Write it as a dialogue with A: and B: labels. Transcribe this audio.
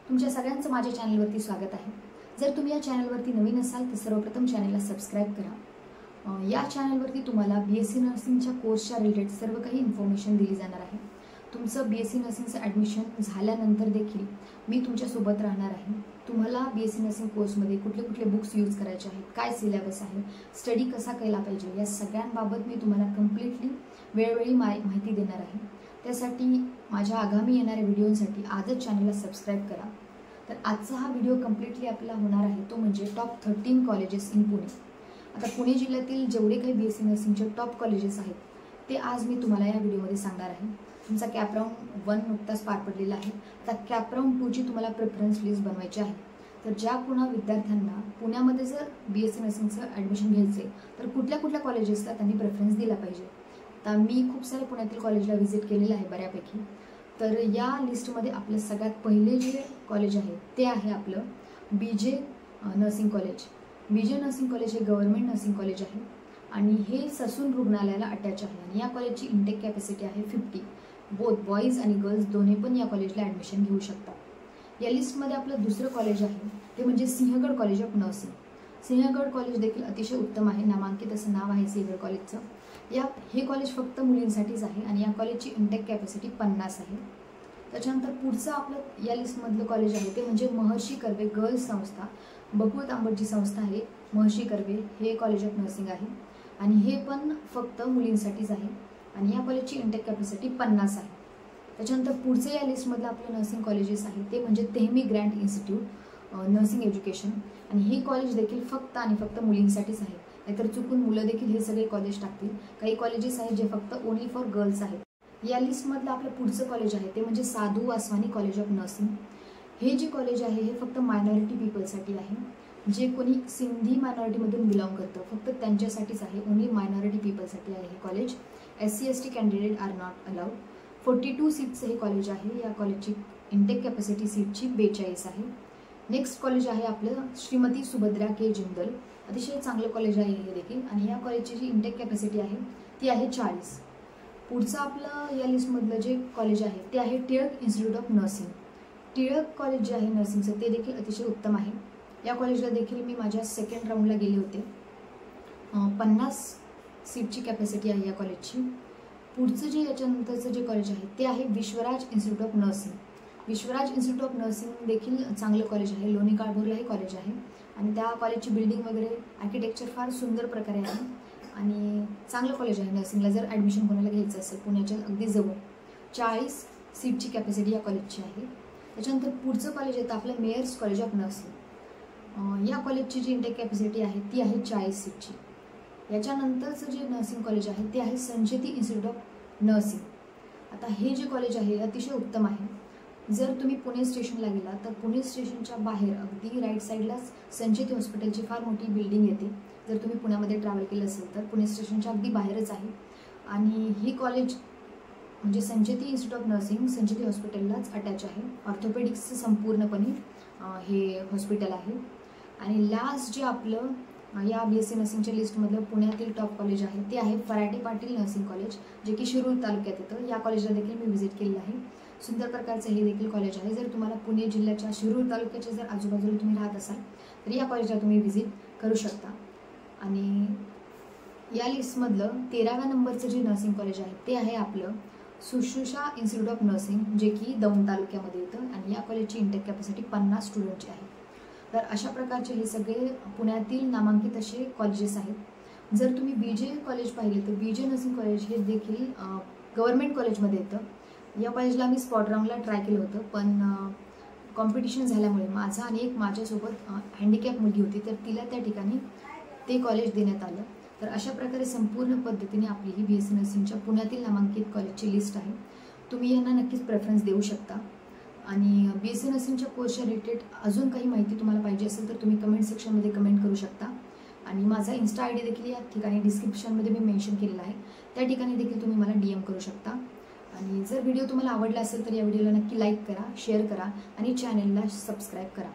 A: तुमच्या सगळ्यांचं माझ्या चॅनलवरती स्वागत आहे। जर तुम्ही या चॅनलवरती नवीन असाल तर सर्वप्रथम चॅनलला सबस्क्राइब करा। या चॅनलवरती तुम्हाला बीएससी नर्सिंगच्या कोर्सच्या रिलेटेड सर्व काही इन्फॉर्मेशन दिली जाणार आहे। तुमचं बीएससी नर्सिंगचं ॲडमिशन झाल्यानंतर देखील मी तुमच्या सोबत राहणार आहे। तुम्हाला बीएससी नर्सिंग कोर्समध्ये कुठले कुठले बुक्स यूज करायचे आहेत, काय सिलेबस आहे, स्टडी कसा केला पाहिजे, या सगळ्यांबाबत मी तुम्हाला कम्प्लीटली वेळोवेळी माहिती देणार आहे। त्यासाठी माझ्या आगामी येणाऱ्या व्हिडिओसाठी आजच चॅनलला सबस्क्राइब करा। तर आजचा हा व्हिडिओ कम्प्लीटली आपला होणार आहे तो म्हणजे टॉप 13 कॉलेजेस इन पुणे। आता पुणे जिल्ह्यातील जेवढे काही बीएससी नर्सिंगचे टॉप कॉलेजेस आहेत ते आज मी तुम्हाला या व्हिडिओमध्ये सांगणार आहे। तुमचा कॅप राऊंड 1 नुकताच पार पडलेला आहे। आता कॅप राऊंड 2 ची तुम्हाला प्रेफरन्स लिस्ट बनवायची आहे। तर ज्या कोणा विद्यार्थ्यांना पुण्यामध्ये जर बीएससी नर्सिंगचं ॲडमिशन घ्यायचे तर कुठल्या कुठल्या कॉलेजेसला त्यांनी प्रेफरन्स दिला पाहिजे। आता मी खूप सारे पुण्यातील कॉलेजला व्हिजिट केलेलं आहे बऱ्यापैकी। तर या लिस्टमध्ये आपलं सगळ्यात पहिले जे कॉलेज आहे ते आहे आपलं बीजे नर्सिंग कॉलेज। बीजे नर्सिंग कॉलेज हे गव्हर्नमेंट नर्सिंग कॉलेज आहे आणि हे ससून रुग्णालयाला अटॅच आहे आणि या कॉलेजची इंटेक कॅपॅसिटी आहे 50। बोथ बॉईज आणि गर्ल्स दोन्ही पण या कॉलेजला ॲडमिशन घेऊ शकतात। या लिस्टमध्ये आपलं दुसरं कॉलेज आहे ते म्हणजे Sinhagad college of nursing. Sinhagad college देखील अतिशय उत्तम आहे, नामांकित असं नाव आहे सिंहगड कॉलेजचं। हे कॉलेज फक्त मुलींसाठीच आहे आणि या कॉलेजची इंटेक कॅपॅसिटी 50 आहे। त्याच्यानंतर पुढचं आपलं या लिस्टमधलं कॉलेज आहे ते म्हणजे महर्षी कर्वे गर्ल्स संस्था, बकुळ तांबटची संस्था आहे महर्षी कर्वे, हे कॉलेज ऑफ नर्सिंग आहे आणि हे पण फक्त मुलींसाठीच आहे आणि या कॉलेजची इंटेक कॅपॅसिटी 50 आहे। त्याच्यानंतर पुढचं या लिस्टमधलं आपलं नर्सिंग कॉलेजेस आहे ते म्हणजे तेहमी ग्रँट इन्स्टिट्यूट नर्सिंग एज्युकेशन आणि हे कॉलेज देखील फक्त आणि फक्त मुलींसाठीच आहे। नाहीतर चुकून मुलं देखील हे सगळे कॉलेज टाकतील। काही कॉलेजेस आहेत जे फक्त ओनली फॉर गर्ल्स आहेत। या लिस्टमधलं आपलं पुढचं कॉलेज आहे ते म्हणजे साधू वासवानी कॉलेज ऑफ नर्सिंग। हे जे कॉलेज आहे हे फक्त मायनॉरिटी पीपलसाठी आहे, जे कोणी सिंधी मायनॉरिटीमधून बिलॉंग करतं फक्त त्यांच्यासाठीच आहे, ओनली मायनॉरिटी पीपलसाठी आहे हे college. SC ST candidate are not allowed. 42 सीट्सचं हे कॉलेज आहे। या कॉलेजची इंटेक कॅपॅसिटी सीटची 42 आहे। नेक्स्ट कॉलेज आहे आपलं श्रीमती सुभद्रा के जिंदल, अतिशय चांगलं कॉलेज आहे हे देखील आणि या कॉलेजची जी इंटेक कॅपॅसिटी आहे ती आहे 40। पुढचं आपलं या लिस्टमधलं जे कॉलेज आहे ते आहे Tilak institute of nursing. Tilak college जे आहे नर्सिंगचं ते देखील अतिशय उत्तम आहे। या कॉलेजला देखील मी माझ्या सेकंड राऊंडला गेले होते। 50 सीटची कॅपॅसिटी आहे या कॉलेजची। पुढचं जे याच्यानंतरचं जे कॉलेज आहे ते आहे Vishwaraj institute of nursing. Vishwaraj institute of nursing देखील चांगलं कॉलेज आहे, लोणी काळभोरला हे कॉलेज आहे आणि त्या कॉलेजची बिल्डिंग वगैरे आर्किटेक्चर फार सुंदर प्रकारे आहे आणि चांगलं कॉलेज आहे नर्सिंगला जर ॲडमिशन कोणाला घ्यायचं असेल पुण्याच्या अगदी जवळ। 40 सीटची कॅपॅसिटी या कॉलेजची आहे। त्याच्यानंतर पुढचं कॉलेज येतं आपलं मेयर्स कॉलेज ऑफ नर्सिंग। या कॉलेजची जी इंटेक कॅपॅसिटी आहे ती आहे 40 सीटची। याच्यानंतरचं जे नर्सिंग कॉलेज आहे ते आहे संचेती इन्स्टिट्यूट ऑफ नर्सिंग। आता हे जे कॉलेज आहे अतिशय उत्तम आहे। जर तुम्ही पुणे स्टेशनला गेला तर पुणे स्टेशनच्या बाहेर अगदी राईट साईडलाच संचेती हॉस्पिटलची फार मोठी बिल्डिंग येते। जर तुम्ही पुण्यामध्ये ट्रॅव्हल केलं असेल तर पुणे स्टेशनच्या अगदी बाहेरच आहे आणि ही कॉलेज म्हणजे Sancheti institute of nursing Sancheti हॉस्पिटललाच अटॅच आहे। ऑर्थोपेडिक्सचं संपूर्णपणे हे हॉस्पिटल आहे। आणि लास्ट जे आपलं या बीएससी नर्सिंगच्या लिस्टमधलं पुण्यातील टॉप कॉलेज आहे ते आहे फराटे पाटील नर्सिंग कॉलेज, जे की शिरूर तालुक्यात येतं। या कॉलेजला देखील मी व्हिजिट केलेलं आहे। सुंदर प्रकारचं हे देखील कॉलेज आहे। जर तुम्हाला पुणे जिल्ह्याच्या शिरूर तालुक्याच्या जर आजूबाजूला तुम्ही राहत असाल तर या कॉलेजला तुम्ही व्हिजिट करू शकता। आणि या लिस्टमधलं 13व्या नंबरचं जे नर्सिंग कॉलेज आहे ते आहे आपलं सुश्रुषा इन्स्टिट्यूट ऑफ नर्सिंग, जे की दौंड तालुक्यामध्ये येतं आणि या कॉलेजची इंटेक कॅपॅसिटी 50 स्टुडंटची आहे। तर अशा प्रकारचे हे सगळे पुण्यातील नामांकित असे कॉलेजेस आहेत। जर तुम्ही बीजे कॉलेज पाहिले तर बीजे नर्सिंग कॉलेज हे देखील गव्हर्नमेंट कॉलेजमध्ये येतं। या कॉलेजला मी स्पॉट राऊंडला ट्राय केलं होतं पण कॉम्पिटिशन झाल्यामुळे माझा आणि एक माझ्यासोबत हँडिकॅप मुलगी होती तर तिला त्या ठिकाणी ते कॉलेज देण्यात आलं। तर अशा प्रकारे संपूर्ण पद्धतीने आपली ही बीएससी नर्सिंगच्या पुण्यातील नामांकित कॉलेजची लिस्ट आहे। तुम्ही यांना नक्कीच प्रेफरन्स देऊ शकता आणि बीएससी नर्सिंगच्या कोर्सच्या रिलेटेड अजून काही माहिती तुम्हाला पाहिजे असेल तर तुम्ही कमेंट सेक्शनमध्ये कमेंट करू शकता आणि माझा इन्स्टा ID देखील या ठिकाणी डिस्क्रिप्शनमध्ये मी मेन्शन केलेला आहे, त्या ठिकाणी देखील तुम्ही मला DM करू शकता। आणि जर व्हिडिओ तुम्हाला आवडला असेल तर या व्हिडिओला नक्की लाईक करा, शेअर करा आणि चॅनलला सबस्क्राईब करा।